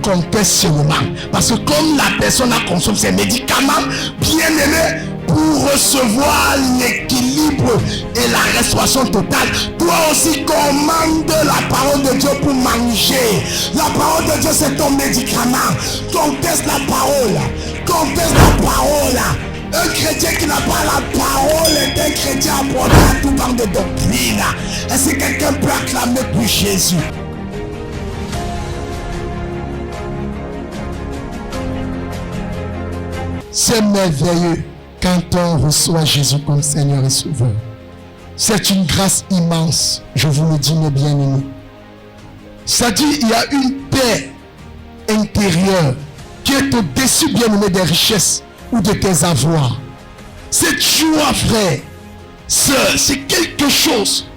conteste seulement. Parce que comme la personne a consommé ses médicaments, bien aimé, pour recevoir l'équilibre et la restauration totale, toi aussi commande la parole de Dieu pour manger. La parole de Dieu, c'est ton médicament. Conteste la parole. Conteste la parole. Un chrétien qui n'a pas la parole est un chrétien apporté à tout vent de doctrine. Est-ce que quelqu'un peut acclamer pour Jésus? C'est merveilleux quand on reçoit Jésus comme Seigneur et Sauveur. C'est une grâce immense, je vous le dis mes bien-aimés. C'est-à-dire il y a une paix intérieure qui est au-dessus, bien-aimé, des richesses ou de tes avoirs. Cette joie, frère, c'est quelque chose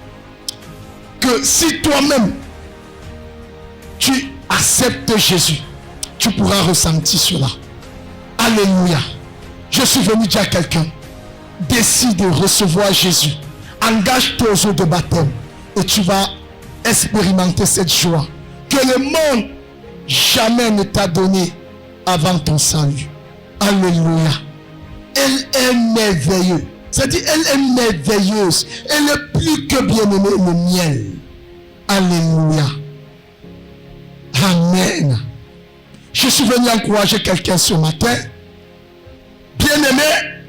que si toi-même tu acceptes Jésus, tu pourras ressentir cela. Alléluia. Je suis venu dire à quelqu'un, décide de recevoir Jésus. Engage-toi aux eaux de baptême et tu vas expérimenter cette joie que le monde jamais ne t'a donné avant ton salut. Alléluia. Elle est merveilleuse. C'est-à-dire, elle est merveilleuse. Elle est plus que bien-aimée, le miel. Alléluia. Amen. Je suis venu encourager quelqu'un ce matin. Bien-aimé,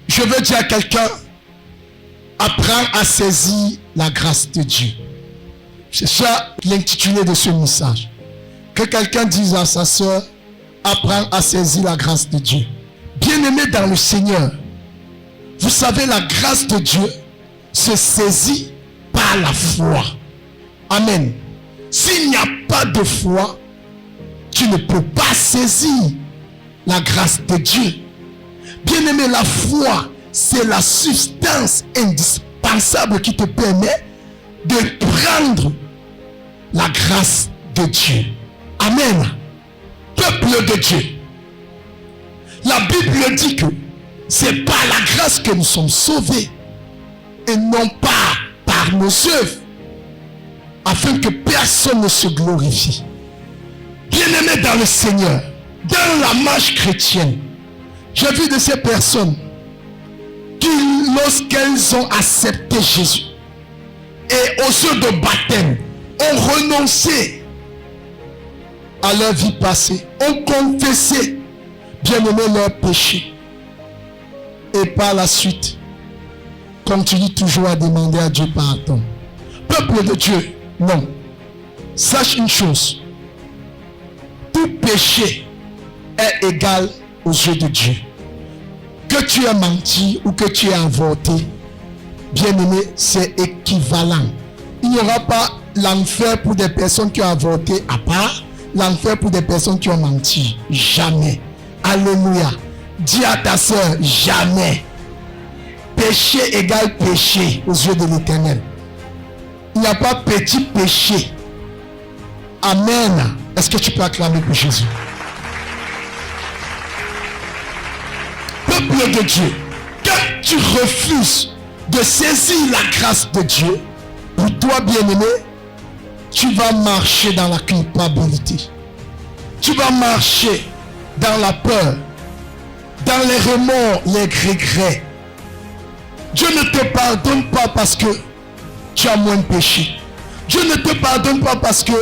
je veux dire à quelqu'un, apprends à saisir la grâce de Dieu. C'est ça l'intitulé de ce message. Que quelqu'un dise à sa soeur, apprends à saisir la grâce de Dieu. Bien-aimé dans le Seigneur, vous savez, la grâce de Dieu se saisit par la foi. Amen. S'il n'y a pas de foi, tu ne peux pas saisir la grâce de Dieu. Bien-aimé, la foi, c'est la substance indispensable qui te permet de prendre la grâce de Dieu. Amen. Peuple de Dieu. La Bible dit que c'est par la grâce que nous sommes sauvés et non pas par nos œuvres, afin que personne ne se glorifie. Bien-aimés dans le Seigneur, dans la marche chrétienne, j'ai vu de ces personnes qui, lorsqu'elles ont accepté Jésus et aux eaux de baptême, ont renoncé à leur vie passée, ont confessé, bien-aimé, leurs péchés. Et par la suite, continue toujours à demander à Dieu pardon. Peuple de Dieu, non. Sache une chose. Tout péché est égal aux yeux de Dieu. Que tu aies menti ou que tu aies avorté, bien-aimé, c'est équivalent. Il n'y aura pas l'enfer pour des personnes qui ont avorté à part, l'enfer pour des personnes qui ont menti. Jamais. Alléluia. Dis à ta soeur, jamais. Péché égale péché aux yeux de l'Éternel. Il n'y a pas petit péché. Amen. Est-ce que tu peux acclamer pour Jésus? Peuple de Dieu, quand tu refuses de saisir la grâce de Dieu, pour toi, bien-aimé, tu vas marcher dans la culpabilité. Tu vas marcher dans la peur, dans les remords, les regrets. Dieu ne te pardonne pas parce que tu as moins péché. Dieu ne te pardonne pas parce que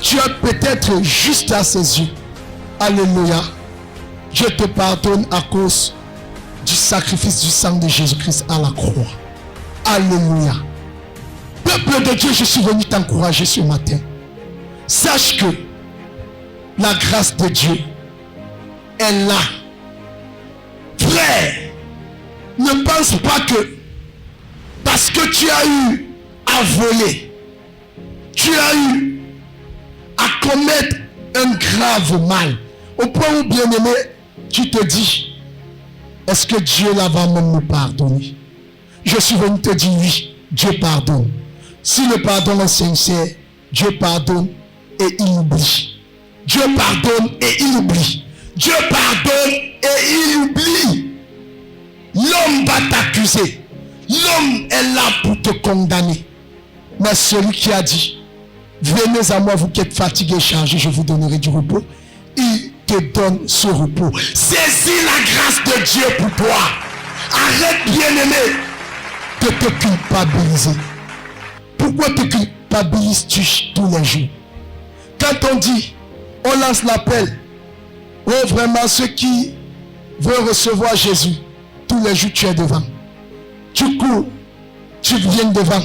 tu es peut-être juste à ses yeux. Alléluia. Dieu te pardonne à cause du sacrifice du sang de Jésus-Christ à la croix. Alléluia. Peuple de Dieu, je suis venu t'encourager ce matin. Sache que la grâce de Dieu est là. Frère, ne pense pas que parce que tu as eu à voler, tu as eu à commettre un grave mal, au point où, bien-aimé, tu te dis, est-ce que Dieu là va même me pardonner? Je suis venu te dire oui, Dieu pardonne. Si le pardon est sincère, Dieu pardonne et il oublie. Dieu pardonne et il oublie. Dieu pardonne et il oublie. L'homme va t'accuser. L'homme est là pour te condamner. Mais celui qui a dit, venez à moi, vous qui êtes fatigués et chargés, je vous donnerai du repos. Il te donne ce repos. Saisis la grâce de Dieu pour toi. Arrête, bien-aimé, de te culpabiliser. Pourquoi te culpabilises-tu tous les jours? Quand on dit, on lance l'appel, oh vraiment, ceux qui veulent recevoir Jésus, tous les jours tu es devant. Tu cours, tu viens devant.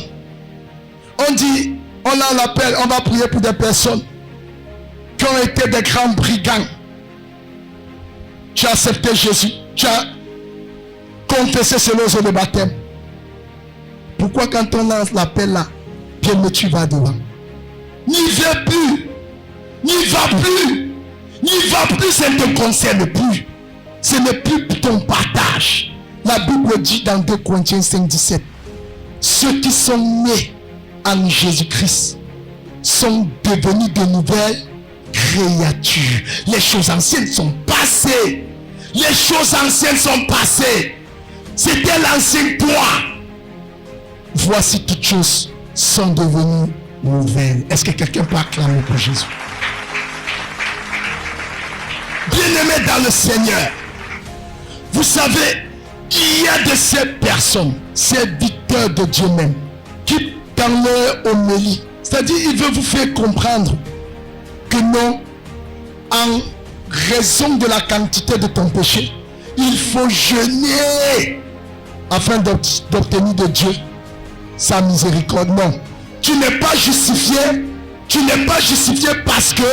On dit, on a l'appel, on va prier pour des personnes qui ont été des grands brigands. Tu as accepté Jésus, tu as confessé selon le baptême. Pourquoi quand on lance l'appel là, bien mais tu vas devant? N'y va plus, n'y va plus, n'y va plus, ça ne te concerne plus. Ce n'est plus ton partage. La Bible dit dans 2 Corinthiens 5, 17, ceux qui sont nés en Jésus-Christ sont devenus de nouvelles créatures. Les choses anciennes sont passées. Les choses anciennes sont passées. C'était l'ancien toi. Voici toutes choses sont devenues nouvelles. Est-ce que quelqu'un peut acclamer pour Jésus? Bien-aimés dans le Seigneur, vous savez, il y a de ces personnes, ces victeurs de Dieu même, qui dans leur homélie, c'est-à-dire il veut vous faire comprendre que non, en raison de la quantité de ton péché, il faut jeûner afin d'obtenir de Dieu sa miséricorde. Non, tu n'es pas justifié, parce que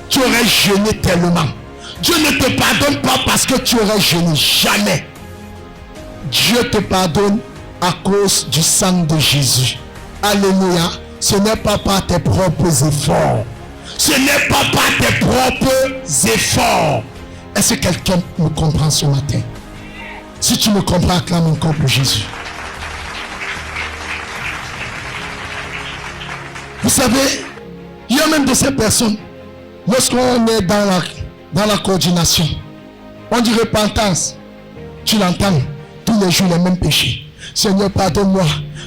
tu aurais jeûné tellement. Dieu ne te pardonne pas parce que tu aurais jeûné, jamais. Dieu te pardonne à cause du sang de Jésus. Alléluia. Ce n'est pas par tes propres efforts. Ce n'est pas par tes propres efforts. Est-ce que quelqu'un me comprend ce matin? Si tu me comprends, acclame encore pour Jésus. Vous savez, il y a même de ces personnes, lorsqu'on est dans la coordination, on dit repentance. Tu l'entends tous les jours les mêmes péchés. Seigneur, pardonne-moi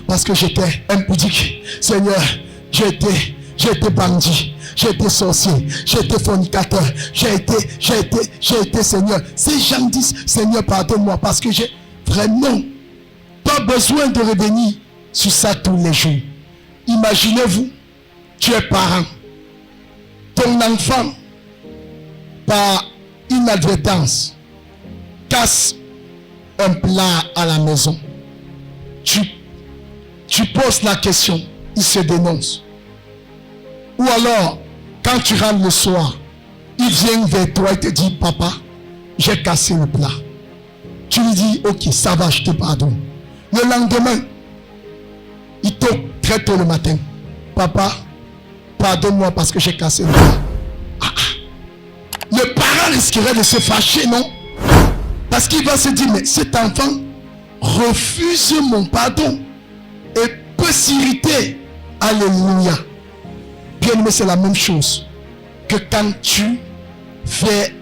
parce que j'étais impudique. Seigneur, j'ai été bandit, j'ai été sorcier, j'ai été fornicateur, j'ai été Seigneur. Ces gens disent, Seigneur, pardonne-moi parce que j'ai vraiment pas besoin de revenir sur ça tous les jours. Imaginez-vous, tu es parent. Ton enfant, par inadvertance, casse un plat à la maison. Tu poses la question, il se dénonce. Ou alors, quand tu rentres le soir, il vient vers toi et te dit, papa, j'ai cassé le plat. Tu lui dis, ok, ça va, je te pardonne. Le lendemain, il te très tôt le matin, papa, pardonne-moi parce que j'ai cassé le plat. Le parent risquerait de se fâcher, non? Parce qu'il va se dire, mais cet enfant refuse mon pardon et peut s'irriter. Alléluia. Bien aimé, c'est la même chose que quand tu fais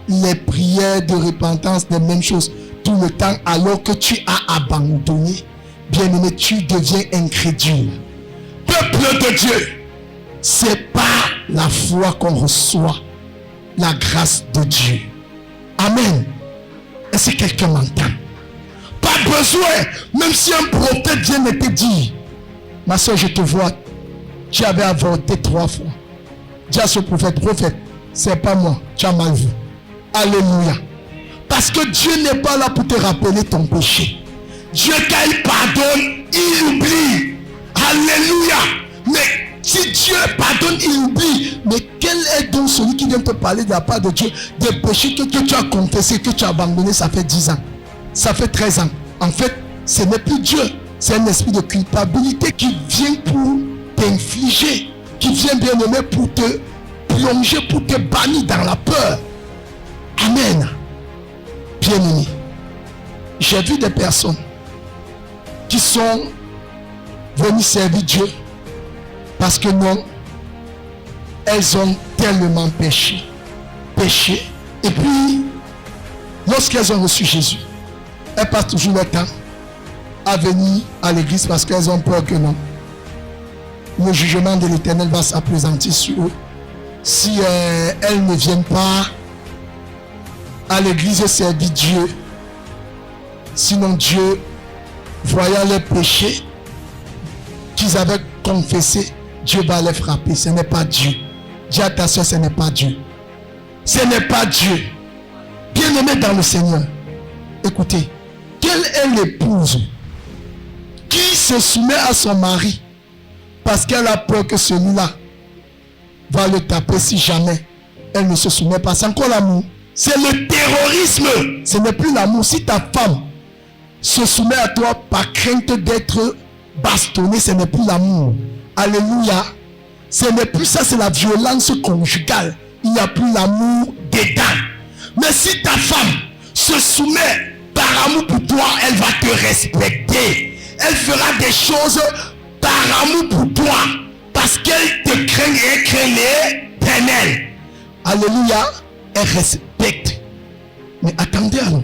les prières de repentance, les mêmes choses tout le temps, alors que tu as abandonné. Bien aimé, tu deviens incrédule. Peuple de Dieu, c'est par la foi qu'on reçoit la grâce de Dieu. Amen. Est-ce que quelqu'un m'entend? Pas besoin, même si un prophète vient de te dire, ma soeur, je te vois, tu avais avorté 3 fois. Dis à ce prophète, c'est pas moi, tu as mal vu. Alléluia. Parce que Dieu n'est pas là pour te rappeler ton péché. Dieu, quand il pardonne, il oublie. Alléluia. Mais si Dieu pardonne, il oublie. Mais quel est donc celui qui vient te parler de la part de Dieu des péchés que tu as confessés, que tu as abandonnés, ça fait 10 ans, ça fait 13 ans. En fait, ce n'est plus Dieu. C'est un esprit de culpabilité qui vient pour t'infliger, qui vient, bien aimé, pour te plonger, pour te bannir dans la peur. Amen. Bien aimé, j'ai vu des personnes qui sont venues servir Dieu parce que non, elles ont tellement péché. Et puis, lorsqu'elles ont reçu Jésus, elles passent toujours leur temps à venir à l'église parce qu'elles ont peur que non. le jugement de l'Éternel va s'appesantir sur eux. Si elles ne viennent pas à l'église servir Dieu, sinon Dieu, voyant leurs péchés qu'ils avaient confessés, Dieu va les frapper. Ce n'est pas Dieu. Dis à ta soeur, ce n'est pas Dieu. Ce n'est pas Dieu. Bien-aimé dans le Seigneur, écoutez, quelle est l'épouse qui se soumet à son mari parce qu'elle a peur que celui-là va le taper si jamais elle ne se soumet pas? C'est encore l'amour. C'est le terrorisme. Ce n'est plus l'amour. Si ta femme se soumet à toi par crainte d'être bastonnée, ce n'est plus l'amour. Alléluia. Ce n'est plus ça, c'est la violence conjugale. Il n'y a plus l'amour dedans. Mais si ta femme se soumet par amour pour toi, elle va te respecter. Elle fera des choses par amour pour toi. Parce qu'elle te craint et elle craint l'Éternel. Alléluia. Elle respecte. Mais attendez alors.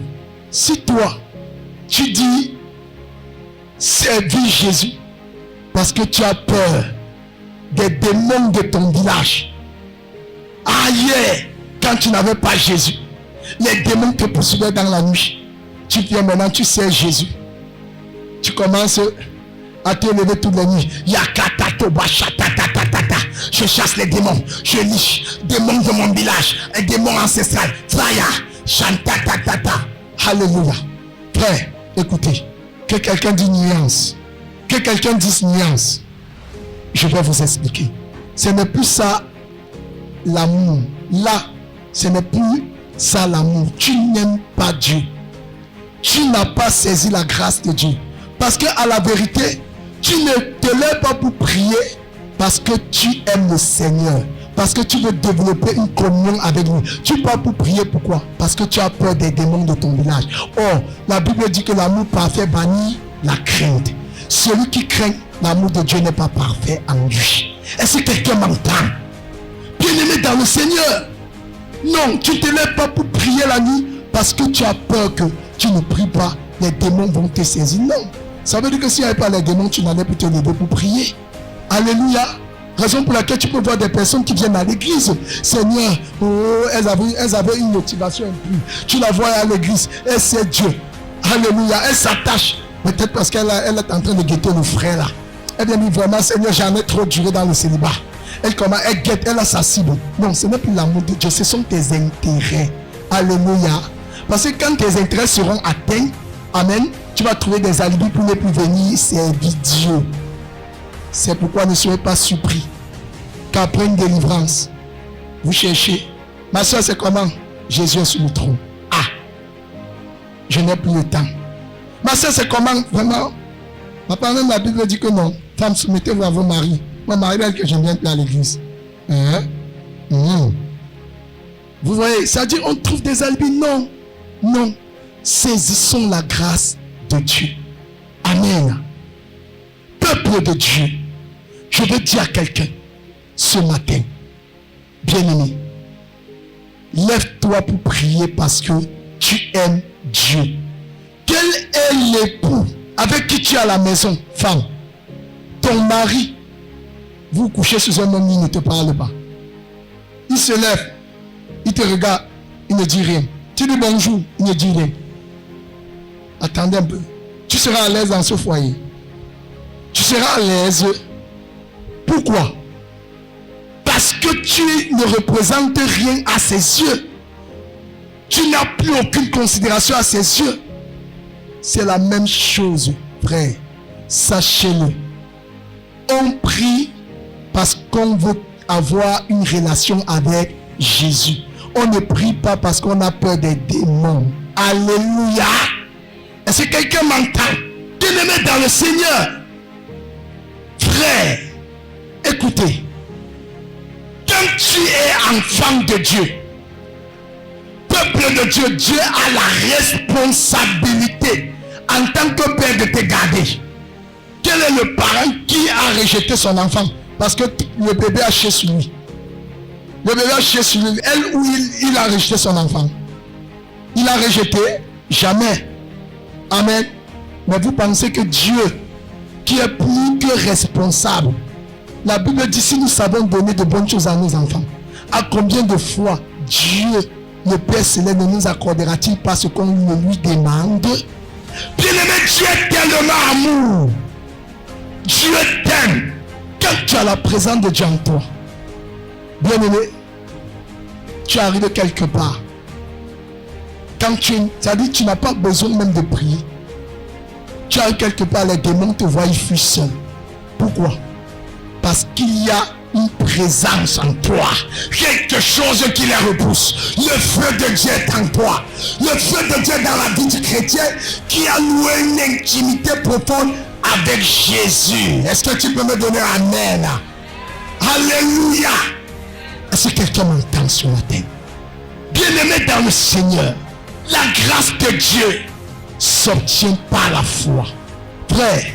Si toi, tu dis servir Jésus parce que tu as peur des démons de ton village. Ailleurs, quand tu n'avais pas Jésus, les démons te poursuivaient dans la nuit. Tu viens maintenant, tu sers Jésus. Tu commences à te lever toutes les nuits. Je chasse les démons. Je lis démons de mon village. Un démon ancestral. Alléluia. Frère, écoutez. Que quelqu'un dise nuance. Que quelqu'un dise nuance. Je vais vous expliquer. Ce n'est plus ça l'amour. Là, ce n'est plus ça l'amour. Tu n'aimes pas Dieu. Tu n'as pas saisi la grâce de Dieu. Parce que à la vérité, tu ne te lèves pas pour prier parce que tu aimes le Seigneur. Parce que tu veux développer une communion avec lui. Tu pars pour prier, pourquoi? Parce que tu as peur des démons de ton village. Or, la Bible dit que l'amour parfait bannit la crainte. Celui qui craint l'amour de Dieu n'est pas parfait en lui. Est-ce que quelqu'un m'entend? Bien-aimé dans le Seigneur. Non, tu ne te lèves pas pour prier la nuit parce que tu as peur que tu ne pries pas. Les démons vont te saisir. Non. Ça veut dire que s'il n'y avait pas les démons, tu n'allais plus te lever pour prier. Alléluia. Raison pour laquelle tu peux voir des personnes qui viennent à l'église. Seigneur, elles avaient une motivation impure. Tu la vois à l'église, elle sait Dieu. Alléluia. Elle s'attache. Peut-être parce qu'elle est en train de guetter le frère là. Elle dit vraiment, Seigneur, j'en ai trop duré dans le célibat. Elle guette, elle a sa cible. Non, ce n'est plus l'amour de Dieu, ce sont tes intérêts. Alléluia. Parce que quand tes intérêts seront atteints, amen, tu vas trouver des alibis pour ne plus venir servir Dieu. C'est pourquoi ne soyez pas surpris qu'après une délivrance, vous cherchez. Ma soeur, c'est comment? Jésus est sur le trône. Ah, je n'ai plus le temps. Ma soeur, c'est comment? Vraiment? Même la Bible dit que non. Femme, soumettez-vous à vos maris. Mon mari dit que je ne viens plus à l'église. Hein? Vous voyez, ça dit on trouve des alibis. Non. Non. Saisissons la grâce de Dieu. Amen. Peuple de Dieu, je veux dire à quelqu'un ce matin, bien-aimé, lève-toi pour prier parce que tu aimes Dieu. Quel est l'époux avec qui tu es à la maison, femme? Ton mari, vous couchez sous un homme, il ne te parle pas. Il se lève, il te regarde, il ne dit rien. Tu dis bonjour, il ne dit rien. Attendez un peu. Tu seras à l'aise dans ce foyer. Tu seras à l'aise. Pourquoi? Parce que tu ne représentes rien à ses yeux. Tu n'as plus aucune considération à ses yeux. C'est la même chose, frère. Sachez-le. On prie parce qu'on veut avoir une relation avec Jésus. On ne prie pas parce qu'on a peur des démons. Alléluia. Est-ce que quelqu'un m'entend? Bien-aimé dans le Seigneur. Frère, écoutez. Quand tu es enfant de Dieu, peuple de Dieu, Dieu a la responsabilité en tant que père de te garder. Quel est le parent qui a rejeté son enfant parce que le bébé a chié sur lui? Le bébé a chié sur lui. Elle ou il a rejeté son enfant? Il a rejeté? Jamais. Amen. Mais vous pensez que Dieu, qui est plus que responsable, La Bible dit, si nous savons donner de bonnes choses à nos enfants, à combien de fois Dieu, le Père Céleste, ne nous accordera-t-il pas ce qu'on lui demande? Bien-aimé, Dieu est tellement amour. Dieu t'aime. Quand tu as la présence de Dieu en toi, bien-aimé, tu arrives quelque part. Quand c'est-à-dire tu n'as pas besoin même de prier. Tu arrives quelque part, les démons te voient, ils fuient seuls. Pourquoi? Parce qu'il y a une présence en toi, quelque chose qui les repousse. Le feu de Dieu est en toi. Le feu de Dieu dans la vie du chrétien qui a noué une intimité profonde avec Jésus. Est-ce que tu peux me donner un amen? Alléluia. Est-ce que quelqu'un m'entend ce matin? Bien-aimé dans le Seigneur, la grâce de Dieu s'obtient par la foi. Frère,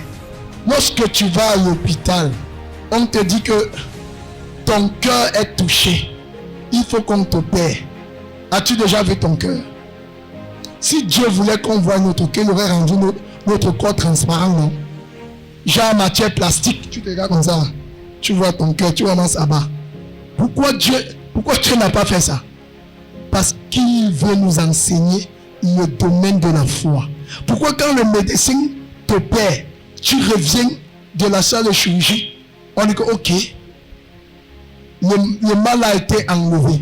lorsque tu vas à l'hôpital, on te dit que ton cœur est touché. Il faut qu'on t'opère. As-tu déjà vu ton cœur? Si Dieu voulait qu'on voie notre cœur, il aurait rendu notre corps transparent, non? Genre matière plastique, tu te regardes comme ça. Tu vois ton cœur, tu vois dans ça bas. Pourquoi Dieu n'a pas fait ça? Parce qu'il veut nous enseigner le domaine de la foi. Pourquoi quand le médecin t'opère, tu reviens de la salle de chirurgie, on dit que ok, le mal a été enlevé.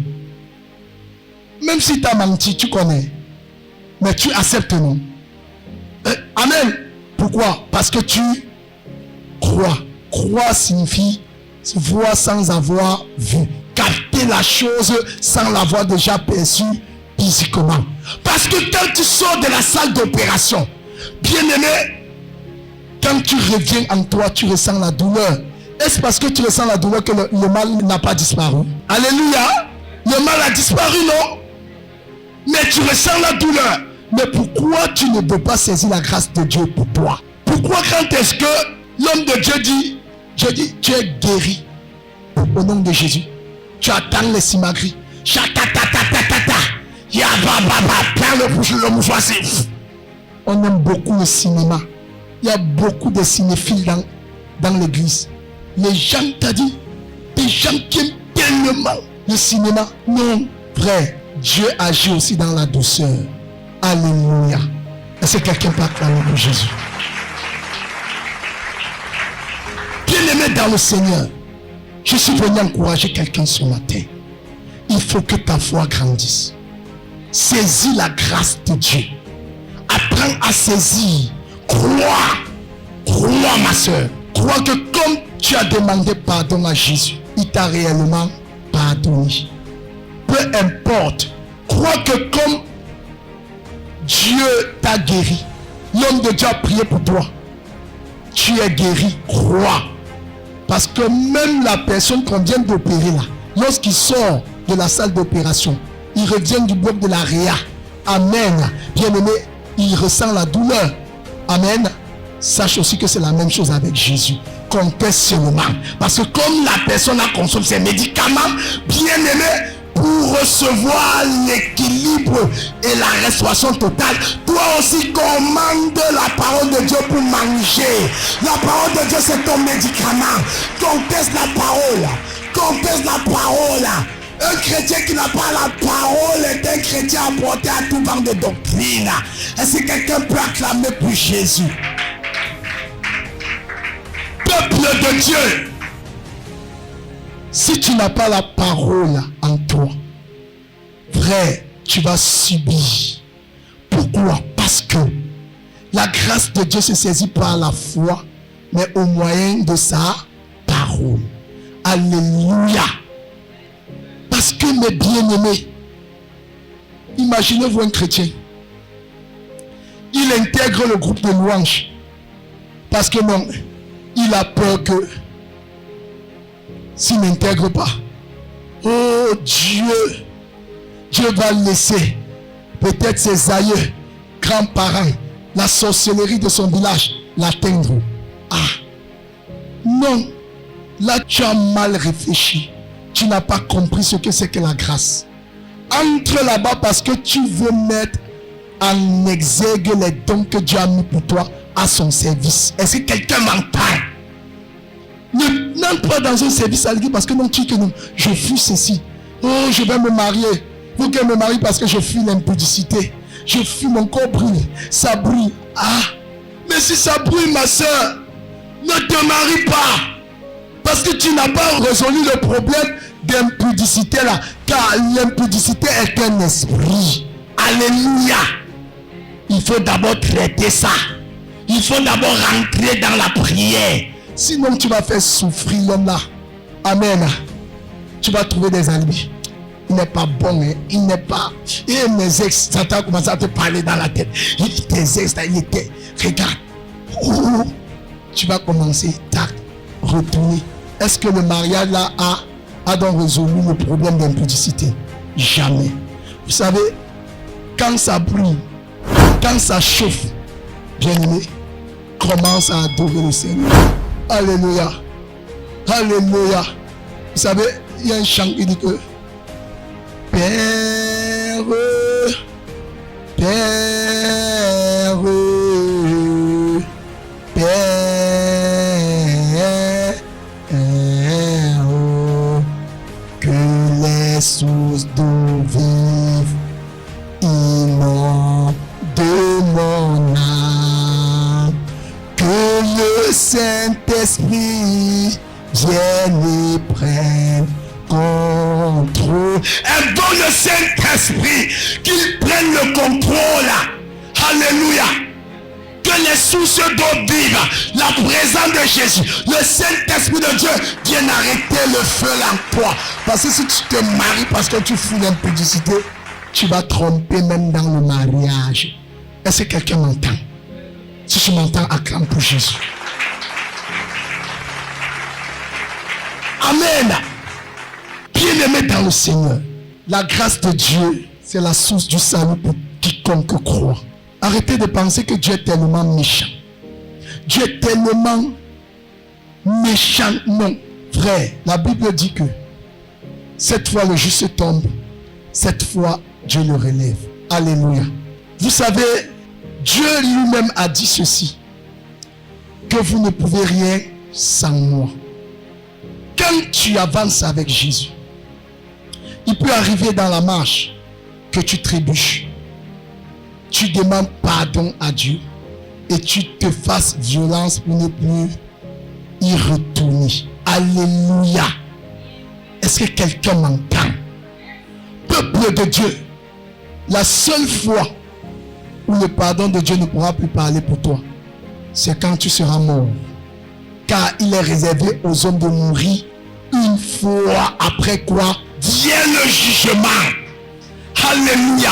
Même si tu as menti, tu connais. Mais tu acceptes, non? Amen. Pourquoi? Parce que tu crois. Croire signifie voir sans avoir vu. Capter la chose sans l'avoir déjà perçue physiquement. Parce que quand tu sors de la salle d'opération, bien-aimé, quand tu reviens en toi, tu ressens la douleur. Est-ce parce que tu ressens la douleur que le mal n'a pas disparu? Alléluia. Le mal a disparu, non? Mais tu ressens la douleur. Mais pourquoi tu ne peux pas saisir la grâce de Dieu pour toi? Pourquoi quand est-ce que l'homme de Dieu dit, tu es guéri au nom de Jésus? Tu attends les simagris. On aime beaucoup le cinéma. Il y a beaucoup de cinéphiles dans l'église. Les gens t'ont dit, des gens qui aiment tellement le cinéma. Non, frère, Dieu agit aussi dans la douceur. Alléluia. Est-ce que quelqu'un peut acclamer pour Jésus? Bien-aimé dans le Seigneur, je suis venu encourager quelqu'un ce matin. Il faut que ta foi grandisse. Saisis la grâce de Dieu. Apprends à saisir. Crois ma soeur. Crois que comme tu as demandé pardon à Jésus, il t'a réellement pardonné. Peu importe. Crois que comme Dieu t'a guéri, l'homme de Dieu a prié pour toi, tu es guéri. Crois. Parce que même la personne qu'on vient d'opérer là, lorsqu'il sort de la salle d'opération, il revient du bloc de la réa. Amen. Bien-aimé, il ressent la douleur. Amen. Sache aussi que c'est la même chose avec Jésus. Conteste seulement. Parce que comme la personne a consommé ses médicaments, bien-aimé, pour recevoir l'équilibre et la restauration totale, toi aussi commande la parole de Dieu pour manger. La parole de Dieu, c'est ton médicament. Conteste la parole. Conteste la parole. Un chrétien qui n'a pas la parole est un chrétien apporté à tout vent de doctrine. Est-ce que quelqu'un peut acclamer pour Jésus? Peuple de Dieu, si tu n'as pas la parole en toi, vrai, tu vas subir. Pourquoi? Parce que la grâce de Dieu se saisit par la foi, mais au moyen de sa parole. Alléluia. Parce que mes bien-aimés, imaginez-vous un chrétien. Il intègre le groupe de louanges. Parce que non, il a peur que s'il n'intègre pas, oh Dieu va laisser peut-être ses aïeux, grands-parents, la sorcellerie de son village l'atteindre. Ah, non, là tu as mal réfléchi. Tu n'as pas compris ce que c'est que la grâce. Entre là-bas parce que tu veux mettre en exergue les dons que Dieu a mis pour toi à son service. Est-ce que quelqu'un m'entend? N'entre pas dans un service à l'église parce que non, tu dis que non, je fuis ceci. Oh, je vais me marier. Faut qu'elle me marie parce que je fuis l'impudicité. Je fuis, mon corps brûle. Ça brûle. Ah, mais si ça brûle, ma soeur, ne te marie pas. Parce que tu n'as pas résolu le problème d'impudicité là. Car l'impudicité est un esprit. Alléluia. Il faut d'abord traiter ça. Il faut d'abord rentrer dans la prière. Sinon, tu vas faire souffrir l'homme là. Amen. Tu vas trouver des alibis. Il n'est pas bon, hein? Il n'est pas. Et mes ex, ça t'a commencé à te parler dans la tête. Tes ex, il était. Regarde. Oh, tu vas commencer à retourner. Est-ce que le mariage là a donc résolu le problème d'impudicité? Jamais. Vous savez, quand ça brûle, quand ça chauffe, bien-aimé, commence à adorer le Seigneur. Alléluia. Alléluia. Vous savez, il y a un chant qui dit que Père, Père, Père, que les sources d'eau vive inondent de mon âme, que le Saint-Esprit vienne et prenne contrôle. Invoque le Saint-Esprit qu'il prenne le contrôle. Alléluia. Que les sources d'eau vivent, la présence de Jésus, le Saint-Esprit de Dieu vienne arrêter le feu là en toi. Parce que si tu te maries parce que tu fous l'impudicité, tu vas tromper même dans le mariage. Est-ce que quelqu'un m'entend? Si tu m'entends, acclame pour Jésus. Amen. Bien-aimé dans le Seigneur, la grâce de Dieu, c'est la source du salut pour quiconque croit. Arrêtez de penser que Dieu est tellement méchant. Dieu est tellement méchant. Non, frère, la Bible dit que cette fois le juste tombe, cette fois Dieu le relève. Alléluia. Vous savez, Dieu lui-même a dit ceci, que vous ne pouvez rien sans moi. Quand tu avances avec Jésus, il peut arriver dans la marche que tu trébuches. Tu demandes pardon à Dieu et tu te fasses violence pour ne plus y retourner. Alléluia. Est-ce que quelqu'un m'entend? Peuple de Dieu, la seule fois où le pardon de Dieu ne pourra plus parler pour toi, c'est quand tu seras mort. Car il est réservé aux hommes de mourir une fois après quoi vient le jugement. Alléluia.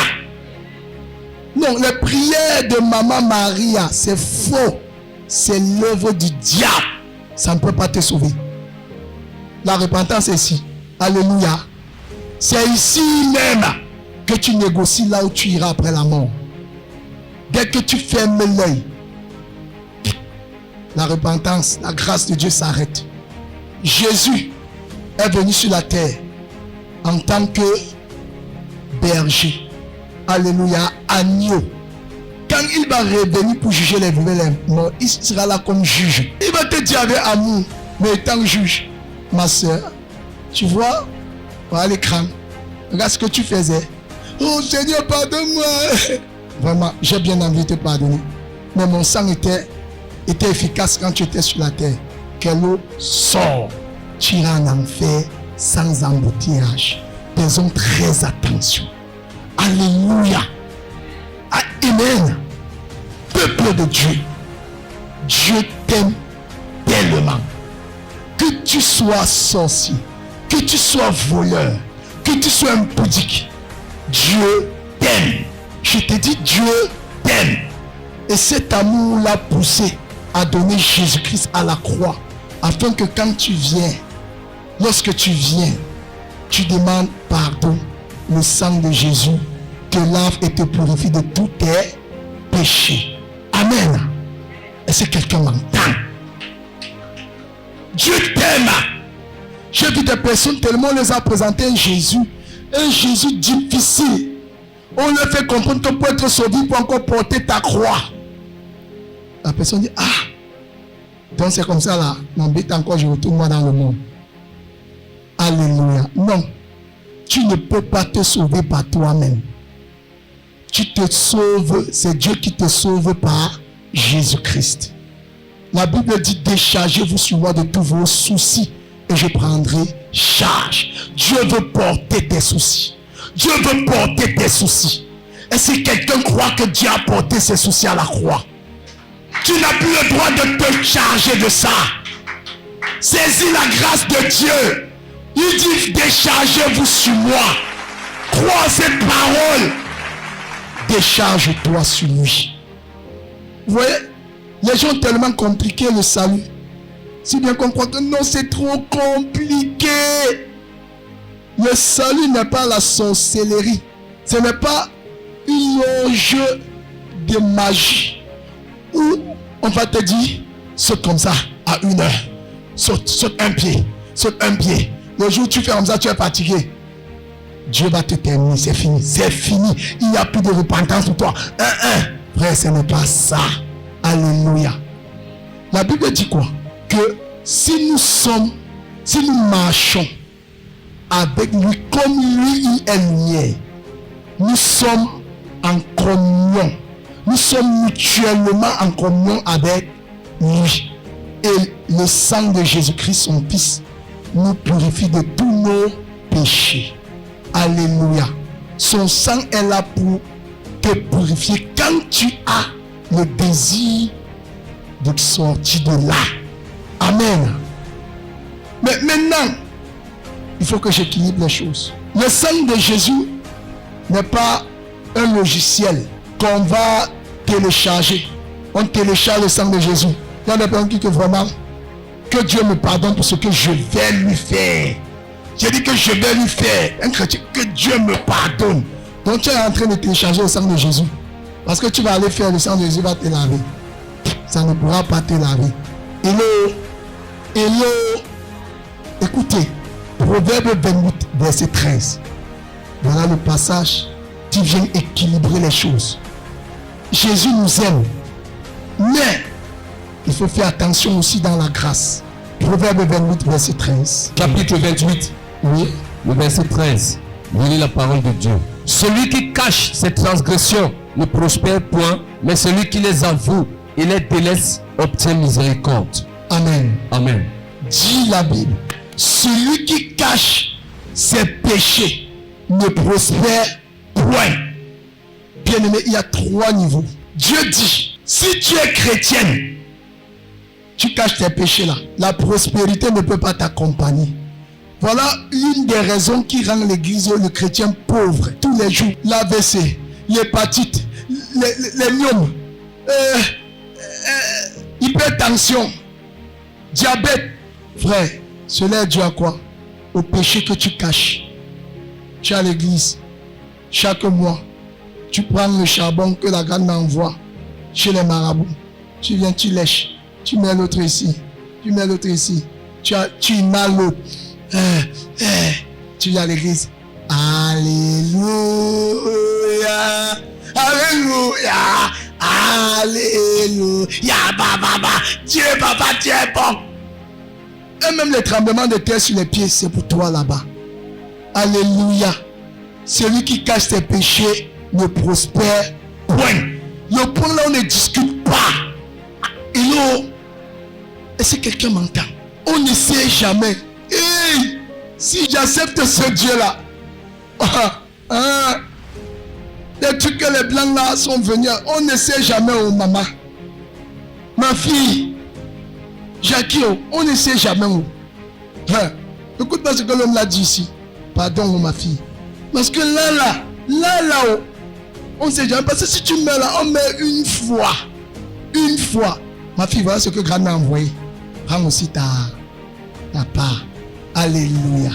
Non, les prières de Maman Maria, c'est faux. C'est l'œuvre du diable. Ça ne peut pas te sauver. La repentance est ici. Alléluia. C'est ici même que tu négocies là où tu iras après la mort. Dès que tu fermes l'œil, la repentance, la grâce de Dieu s'arrête. Jésus est venu sur la terre en tant que berger. Alléluia, agneau. Quand il va revenir pour juger les vivants, il sera là comme juge. Il va te dire avec amour, mais étant juge, ma soeur, tu vois, voilà l'écran. Regarde ce que tu faisais. Oh Seigneur, pardonne-moi. Vraiment, j'ai bien envie de te pardonner. Mais mon sang était efficace quand tu étais sur la terre. Que l'eau sort. Tu iras en enfer sans embouteillage. Faisons très attention. Alléluia. Amen. Peuple de Dieu, Dieu t'aime tellement. Que tu sois sorcier, que tu sois voleur, que tu sois impudique, Dieu t'aime. Je te dis, Dieu t'aime. Et cet amour l'a poussé à donner Jésus-Christ à la croix, afin que quand tu viens, lorsque tu viens, tu demandes pardon. Le sang de Jésus te lave et te purifie de tous tes péchés. Amen. Est-ce que quelqu'un m'entend? Dieu t'aime. J'ai vu des personnes tellement on les a présenté un Jésus difficile. On leur fait comprendre que pour être sauvé, il faut encore porter ta croix. La personne dit, ah, Donc c'est comme ça là. M'embête encore, je retourne moi dans le monde. Alléluia. Non. Tu ne peux pas te sauver par toi-même. Tu te sauves, c'est Dieu qui te sauve par Jésus-Christ. La Bible dit, déchargez-vous sur moi de tous vos soucis et je prendrai charge. Dieu veut porter tes soucis. Dieu veut porter tes soucis. Et si quelqu'un croit que Dieu a porté ses soucis à la croix, tu n'as plus le droit de te charger de ça. Saisis la grâce de Dieu. Il dit, déchargez-vous sur moi. Crois en cette parole. Décharge-toi sur lui. Vous voyez, les gens ont tellement compliqué le salut. Si bien qu'on croit que non, c'est trop compliqué. Le salut n'est pas la sorcellerie. Ce n'est pas un jeu de magie où on va te dire saute comme ça à 1 heure. Saute un pied. Saute un pied. Le jour où tu fais comme ça, tu es fatigué. Dieu va te terminer, c'est fini. C'est fini. Il n'y a plus de repentance pour toi. Frère, ce n'est pas ça. Alléluia. La Bible dit quoi? Que si nous marchons avec lui comme lui il est lumière, nous sommes en communion. Nous sommes mutuellement en communion avec lui. Et le sang de Jésus-Christ, son Fils, nous purifie de tous nos péchés. Alléluia. Son sang est là pour te purifier quand tu as le désir de sortir de là. Amen. Mais maintenant, il faut que j'équilibre les choses. Le sang de Jésus n'est pas un logiciel qu'on va télécharger. On télécharge le sang de Jésus. Il y a des personnes qui disent vraiment que Dieu me pardonne pour ce que je vais lui faire. J'ai dit que je vais lui faire. Un chrétien, que Dieu me pardonne. Donc tu es en train de télécharger le sang de Jésus. Parce que tu vas aller faire le sang de Jésus, va te laver. Ça ne pourra pas te laver. Hello. Écoutez, Proverbe 28, verset 13. Voilà le passage qui vient équilibrer les choses. Jésus nous aime. Mais il faut faire attention aussi dans la grâce. Proverbe 28, verset 13. Chapitre 28. Oui. Le verset 13. Lisez la parole de Dieu. Celui qui cache ses transgressions ne prospère point, mais celui qui les avoue et les délaisse obtient miséricorde. Amen. Amen. Dit la Bible. Celui qui cache ses péchés ne prospère point. Bien aimé, il y a 3 niveaux. Dieu dit, si tu es chrétienne, tu caches tes péchés là. La prospérité ne peut pas t'accompagner. Voilà une des raisons qui rend l'église et le chrétien pauvre tous les jours. L'AVC, l'hépatite, les myomes, hypertension, diabète. Frère, cela est dû à quoi? Au péché que tu caches. Tu es à l'église. Chaque mois, tu prends le charbon que la grande envoie chez les marabouts. Tu viens, tu lèches. Tu mets l'autre ici. Tu mets l'autre ici. Tu inhales l'autre. Tu viens à l'église. Alléluia. Alléluia. Alléluia. Baba. Dieu, papa, Dieu est bon. Et même les tremblements de terre sur les pieds, c'est pour toi là-bas. Alléluia. Celui qui cache ses péchés ne prospère point. Le point là, on ne discute pas. Et si quelqu'un m'entend, on ne sait jamais. Hey, si j'accepte ce Dieu-là, les trucs que les blancs là sont venus, on ne sait jamais, oh maman. Ma fille, Jackie, on ne sait jamais. Écoute pas ce que l'homme l'a dit ici. Pardon, ma fille. Parce que là, on ne sait jamais. Parce que si tu meurs là, on meurt une fois. Une fois. Ma fille, voilà ce que Grand m'a envoyé. Prends aussi ta part. Alléluia.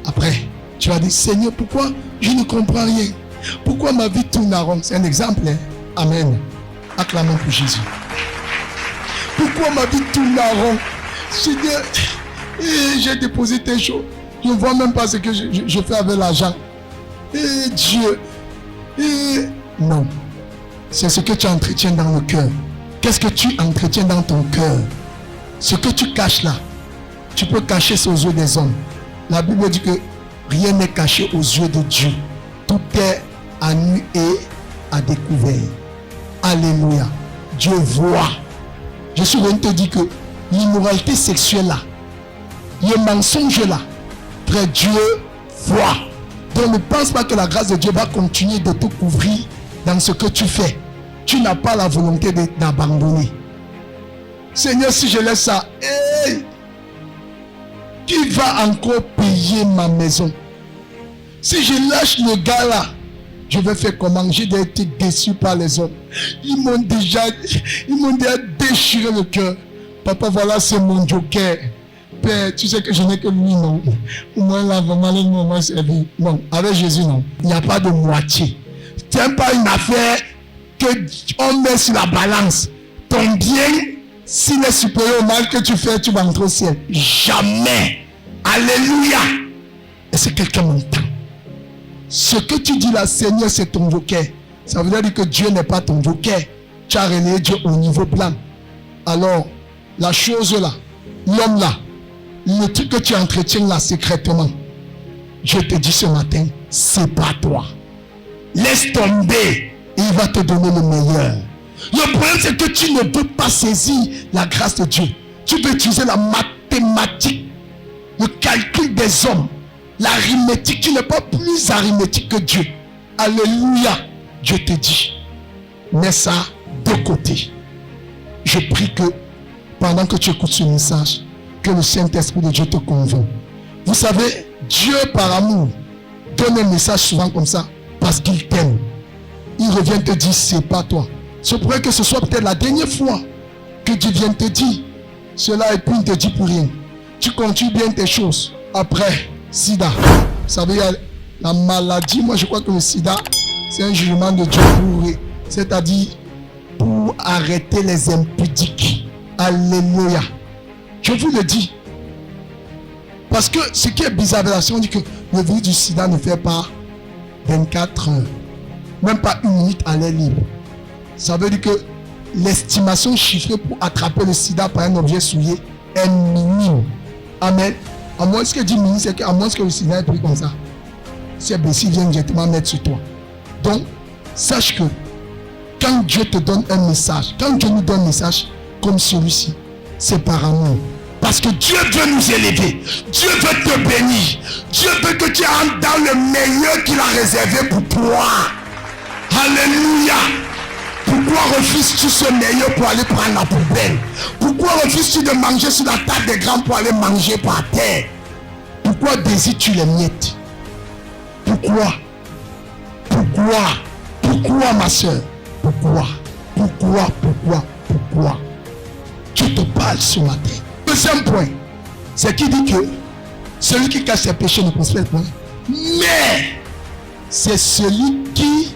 Après, tu vas dire, Seigneur, pourquoi je ne comprends rien? Pourquoi ma vie tourne en rond? C'est un exemple. Hein? Amen. Acclamons pour Jésus. Pourquoi ma vie tourne en rond? Seigneur, j'ai déposé tes choses. Je ne vois même pas ce que je fais avec l'argent. Et Dieu. Non. C'est ce que tu entretiens dans le cœur. Qu'est-ce que tu entretiens dans ton cœur? Ce que tu caches là, tu peux cacher ça aux yeux des hommes. La Bible dit que rien n'est caché aux yeux de Dieu. Tout est à nu et à découvert. Alléluia. Dieu voit. Je suis venu te dire que l'immoralité sexuelle là, le mensonge là, frère, Dieu voit. Donc ne pense pas que la grâce de Dieu va continuer de te couvrir dans ce que tu fais. Tu n'as pas la volonté d'abandonner. Seigneur, si je laisse ça, qui va encore payer ma maison? Si je lâche le gars là, je vais faire comment? J'ai été déçu par les hommes. Ils m'ont déjà déchiré le cœur. Papa, voilà, c'est mon joker. Père, tu sais que je n'ai que lui, non? Moi, là, vraiment, le moment, c'est lui. Non, avec Jésus, non. Il n'y a pas de moitié. Ce n'est pas une affaire qu'on met sur la balance. Ton bien, s'il est supérieur au mal que tu fais, tu vas entrer au ciel. Jamais. Alléluia. Est-ce que quelqu'un m'entend? Ce que tu dis là, Seigneur, c'est ton joker. Ça veut dire que Dieu n'est pas ton joker. Tu as relayé Dieu au niveau plan. Alors, la chose là, l'homme là, le truc que tu entretiens là secrètement, je te dis ce matin, c'est pas toi. Laisse tomber et il va te donner le meilleur. Le problème, c'est que tu ne peux pas saisir la grâce de Dieu. Tu peux utiliser la mathématique, le calcul des hommes, l'arithmétique. Tu n'es pas plus arithmétique que Dieu. Alléluia. Dieu te dit, mets ça de côté. Je prie que pendant que tu écoutes ce message, que le Saint-Esprit de Dieu te convainc. Vous savez, Dieu par amour donne un message souvent comme ça parce qu'il t'aime. Il revient te dire, c'est pas toi. C'est pourrait que ce soit peut-être la dernière fois que Dieu vient te dire cela et puis il ne te dit pour rien. Tu continues bien tes choses. Après, sida. Vous savez, la maladie, moi je crois que le sida, c'est un jugement de Dieu c'est-à-dire pour arrêter les impudiques. Alléluia. Je vous le dis. Parce que ce qui est bizarre avec la science, on dit que le virus du sida ne fait pas 24 heures. Même pas une minute à l'air libre. Ça veut dire que l'estimation chiffrée pour attraper le sida par un objet souillé est minime. Amen. À moins ce que dit minime, c'est qu'à moins que le sida est pris comme ça. Si il vient directement mettre sur toi. Donc, sache que quand Dieu te donne un message, quand Dieu nous donne un message comme celui-ci, c'est par amour. Parce que Dieu veut nous élever. Dieu veut te bénir. Dieu veut que tu entres dans le meilleur qu'il a réservé pour toi. Alléluia. Pourquoi refuses-tu ce meilleur pour aller prendre la poubelle? Pourquoi refuses-tu de manger sur la table des grands pour aller manger par terre? Pourquoi désires-tu les miettes? Pourquoi? Pourquoi ma soeur? Pourquoi? Je te parle ce matin. Deuxième point, c'est qui dit que celui qui cache ses péchés ne prospère point. Mais c'est celui qui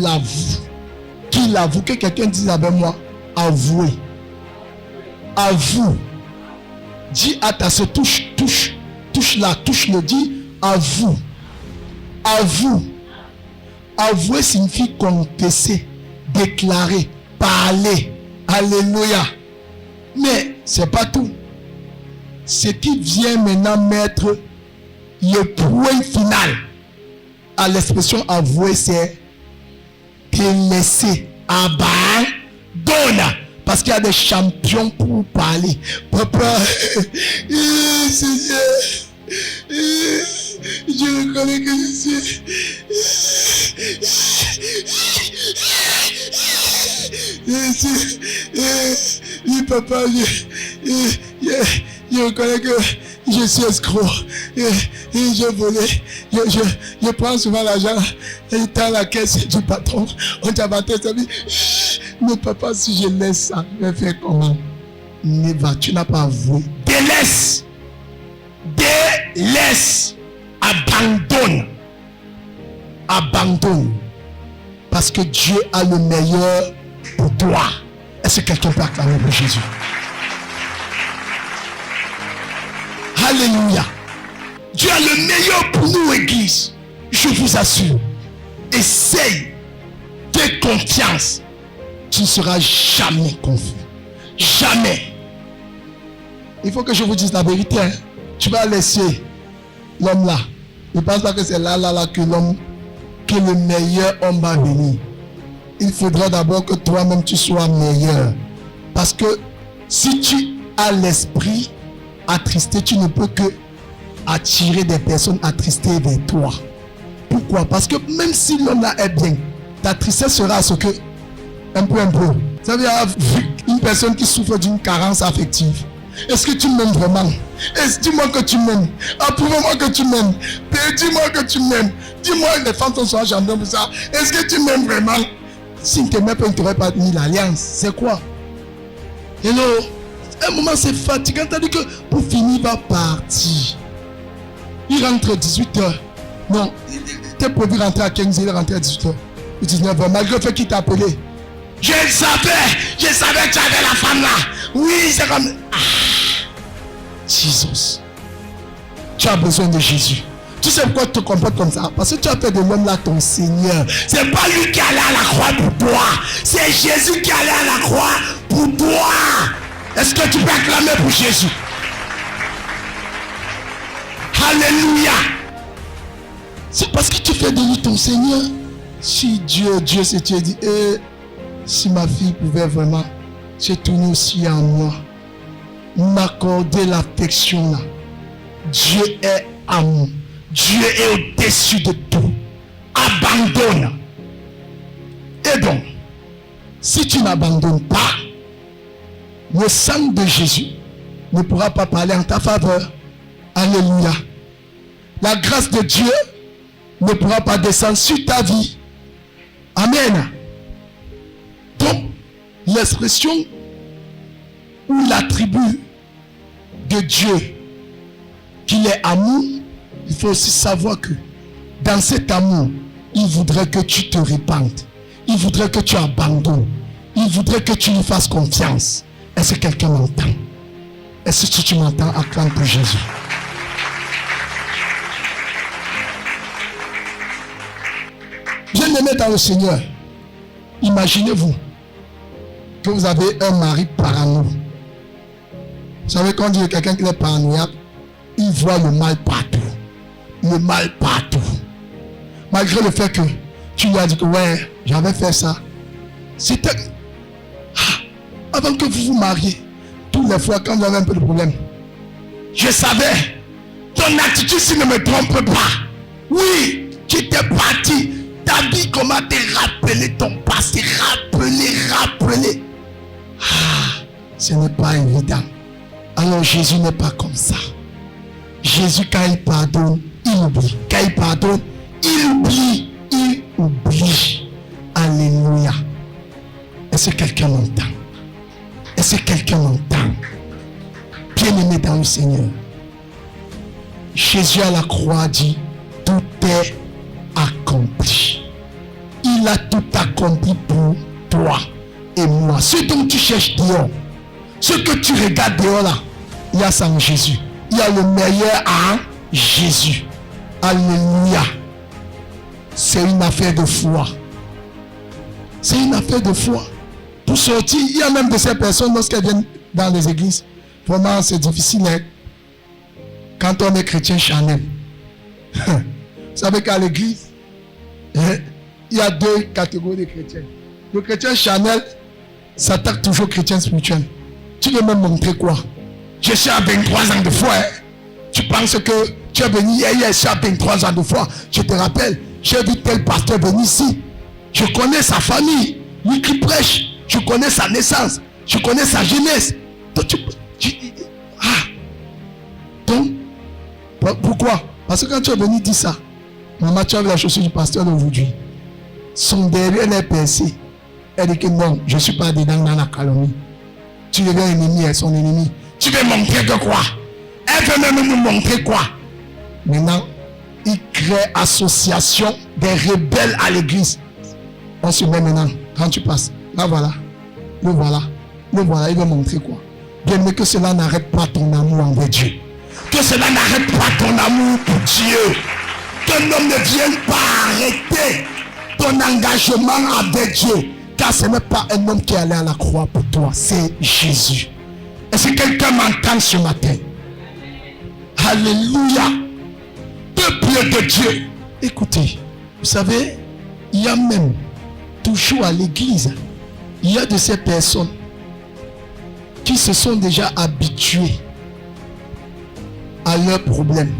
l'avoue, que quelqu'un dise avec moi, avouez. Avoue. Dis à ta soeur, touche le, dis avoue. Avouer signifie confesser, déclarer, parler. Alléluia. Mais c'est pas tout. Ce qui vient maintenant mettre le point final à l'expression avouer, c'est délaisser, abandonne. Parce qu'il y a des champions pour parler. Papa, Seigneur, je reconnais que je suis. Oui, papa, je reconnais que je suis escroc. Je volais. Je prends souvent l'argent et dans la caisse du patron. On t'a battu, ça dit, mais papa, si je laisse ça, je vais faire comment? Neva, tu n'as pas avoué. Délaisse. Abandonne. Parce que Dieu a le meilleur pour toi. Est-ce que quelqu'un peut acclamer pour Jésus? Alléluia. Dieu a le meilleur pour nous, Église. Je vous assure. Essaye. Fais confiance. tu ne seras jamais confus. Jamais. Il faut que je vous dise la vérité. Hein. Tu vas laisser l'homme là. Ne pense pas que c'est là que l'homme, que le meilleur homme va venir. Il faudra d'abord que toi-même tu sois meilleur. Parce que si tu as l'esprit attristé, tu ne peux que attirer des personnes attristées vers toi. Pourquoi? Parce que même si l'homme là est bien, ta tristesse sera à ce que un peu. Vous avez vu une personne qui souffre d'une carence affective. Est-ce que tu m'aimes vraiment? Dis-moi que tu m'aimes. Approuve-moi que tu m'aimes. Dis-moi que tu m'aimes. Dis-moi, les femmes sont souvent gendarmes pour ça. Est-ce que tu m'aimes vraiment? Si ne t'aimais pas, il ne t'aurait pas mis l'alliance. C'est quoi? Hello? Un moment, c'est fatigant. Tandis que pour finir, il va partir. Il rentre à 18h. Non, il était prévu rentrer à 15h, il est rentré à 18h. Ou 19h, malgré le fait qu'il t'a appelé. Je savais que tu avais la femme là. Oui, c'est comme... Ah, Jesus. Tu as besoin de Jésus. Tu sais pourquoi tu te comportes comme ça? Parce que tu as fait de l'homme là ton Seigneur. C'est pas lui qui allait à la croix pour toi. C'est Jésus qui allait à la croix pour toi. Est-ce que tu peux acclamer pour Jésus? Alléluia. C'est parce que tu fais de lui ton Seigneur. Si Dieu s'est dit, si ma fille pouvait vraiment se tourner aussi en moi, m'accorder l'affection là. Dieu est amour. Dieu est au-dessus de tout. Abandonne. Et donc, si tu n'abandonnes pas, le sang de Jésus ne pourra pas parler en ta faveur. Alléluia. La grâce de Dieu ne pourra pas descendre sur ta vie. Amen. Donc, l'expression ou l'attribut de Dieu, qu'il est amour, il faut aussi savoir que dans cet amour, il voudrait que tu te répandes. Il voudrait que tu abandonnes. Il voudrait que tu lui fasses confiance. Est-ce que quelqu'un m'entend? Est-ce que tu m'entends? Acclame pour Jésus. Bien-aimé dans le Seigneur, imaginez-vous que vous avez un mari parano. Vous savez, quand on dit quelqu'un qui est paranoïaque, il voit le mal partout. Le mal partout. Malgré le fait que tu lui as dit que ouais, j'avais fait ça. C'était... avant que vous vous mariez, toutes les fois quand vous avez un peu de problème, je savais, ton attitude s'il ne me trompe pas. Oui, tu étais parti. Ta vie, comment te rappeler ton passé, rappeler. Ce n'est pas évident. Alors Jésus n'est pas comme ça. Jésus, quand il pardonne, il oublie. Quand il pardonne, il oublie. Alléluia. Est-ce que quelqu'un m'entend? Est-ce que quelqu'un m'entend? Bien-aimé dans le Seigneur, Jésus à la croix dit, tout est accompli. Il a tout accompli pour toi et moi. Ce dont tu cherches dehors, ce que tu regardes dehors là, il y a ça en Jésus. Il y a le meilleur en Jésus. Alléluia. C'est une affaire de foi. C'est une affaire de foi. Pour sortir, il y a même de ces personnes, lorsqu'elles viennent dans les églises, vraiment c'est difficile. Hein? Quand on est chrétien charnel. Vous savez qu'à l'église, il y a deux catégories de chrétiens. Le chrétien charnel s'attaque toujours au chrétien spirituel. Tu veux me montrer quoi? Je suis à 23 ans de foi. Hein? Tu penses que tu es venu hier, je suis à 23 ans de foi. Je te rappelle, j'ai vu tel pasteur venir ici. Je connais sa famille, lui qui prêche. Je connais sa naissance. Je connais sa jeunesse. Donc, pourquoi? Parce que quand tu es venu dire ça, maman, tu as vu la chaussure du pasteur d'aujourd'hui. Son derrière est percé. Elle dit que non, je ne suis pas dedans dans la calomnie. Tu deviens ennemi, elle est son ennemi. Tu veux montrer que quoi? Elle veut même nous montrer quoi? Maintenant, il crée association des rebelles à l'église. On se met maintenant, quand tu passes, là voilà, le voilà, il veut montrer quoi? Bien, mais que cela n'arrête pas ton amour envers Dieu. Que cela n'arrête pas ton amour pour Dieu. Qu'un homme ne vienne pas arrêter ton engagement avec Dieu. cas, ce n'est pas un homme qui est allé à la croix pour toi, c'est Jésus. Est-ce que quelqu'un m'entend ce matin? Alléluia. Peuple de Dieu. Écoutez, vous savez, il y a même toujours à l'église, il y a de ces personnes qui se sont déjà habituées à leurs problèmes.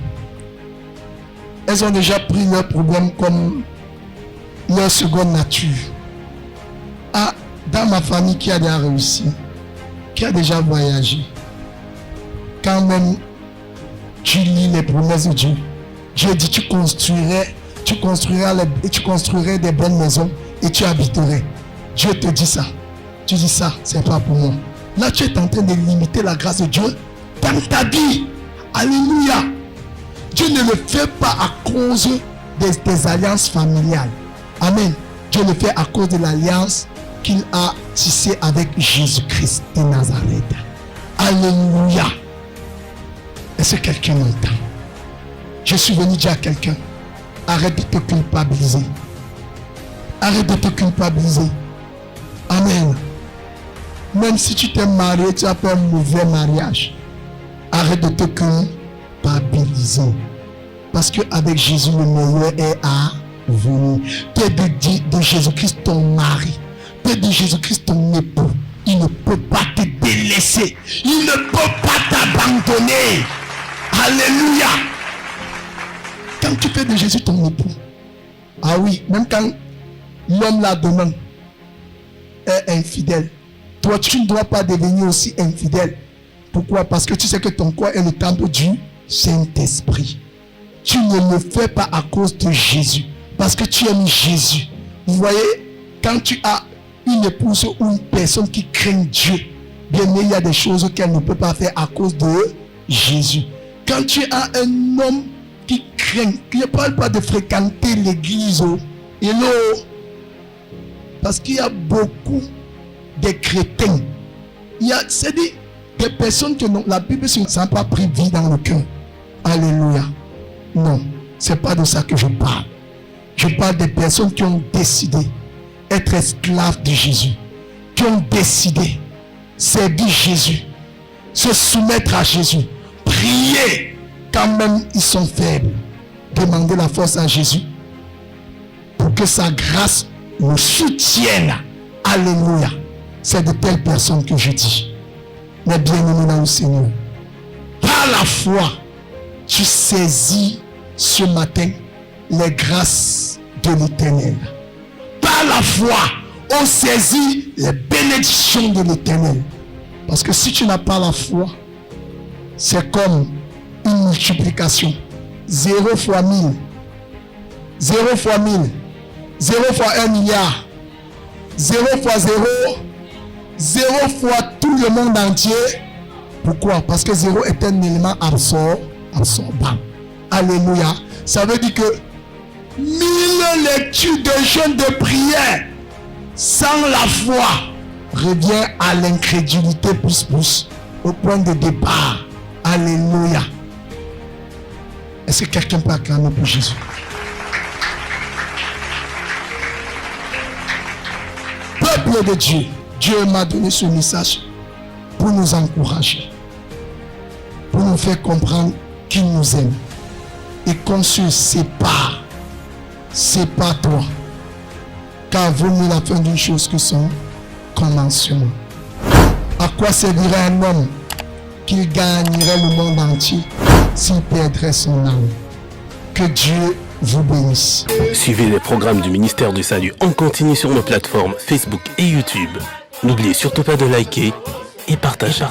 Elles ont déjà pris leurs problèmes comme leur seconde nature. Ah, dans ma famille qui a déjà réussi, qui a déjà voyagé, quand même tu lis les promesses de Dieu, Dieu dit tu construirais des bonnes maisons et tu habiterais. Dieu te dit ça. Tu dis ça, c'est pas pour moi. Là, tu es en train de limiter la grâce de Dieu dans ta vie. Alléluia. Dieu ne le fait pas à cause des alliances familiales. Amen. Dieu le fait à cause de l'alliance qu'il a tissée avec Jésus-Christ de Nazareth. Alléluia. Est-ce que quelqu'un m'entend? Je suis venu dire à quelqu'un, arrête de te culpabiliser. Arrête de te culpabiliser. Amen. Même si tu t'es marié, tu as fait un mauvais mariage. Arrête de te culpabiliser. Parce qu'avec Jésus, le meilleur est à venir. Tu es de Jésus-Christ ton mari. Tu es de Jésus-Christ ton époux. Il ne peut pas te délaisser. Il ne peut pas t'abandonner. Alléluia. Quand tu fais de Jésus ton époux, ah oui, même quand l'homme là demain est infidèle, toi tu ne dois pas devenir aussi infidèle. Pourquoi? Parce que tu sais que ton corps est le temple du Saint-Esprit. Tu ne le fais pas à cause de Jésus, parce que tu aimes Jésus. Vous voyez, quand tu as une épouse ou une personne qui craint Dieu, bien il y a des choses qu'elle ne peut pas faire à cause de Jésus. Quand tu as un homme qui craint, qui ne parle pas de fréquenter l'église, hello, parce qu'il y a beaucoup de chrétiens. C'est-à-dire des personnes que non, la Bible ne s'est pas pris vie dans le cœur. Alléluia. Non, c'est pas de ça que je parle. Je parle des personnes qui ont décidé être esclaves de Jésus, qui ont décidé servir Jésus, se soumettre à Jésus, prier quand même ils sont faibles, demander la force à Jésus pour que sa grâce nous soutienne. Alléluia. C'est de telles personnes que je dis. Mais bien-aimés dans le Seigneur, par la foi, tu saisis ce matin les grâces de l'Éternel. Par la foi, on saisit les bénédictions de l'Éternel. Parce que si tu n'as pas la foi, c'est comme une multiplication. 0 fois 1000. 0 fois 1000. 0 fois 1 milliard. 0 fois 0. 0 fois tout le monde entier. Pourquoi? Parce que 0 est un élément absorbant. Alléluia. Ça veut dire que 1000 lectures de jeûne de prière sans la foi revient à l'incrédulité plus au point de départ. Alléluia. Est-ce que quelqu'un peut acclamer pour Jésus? Peuple de Dieu, Dieu m'a donné ce message pour nous encourager, pour nous faire comprendre qu'il nous aime et qu'on se sépare toi, car vaut mieux la fin d'une chose que son commencement. À quoi servirait un homme qu'il gagnerait le monde entier s'il perdrait son âme? Que Dieu vous bénisse. Suivez les programmes du ministère du Salut en continu sur nos plateformes Facebook et YouTube. N'oubliez surtout pas de liker et partager.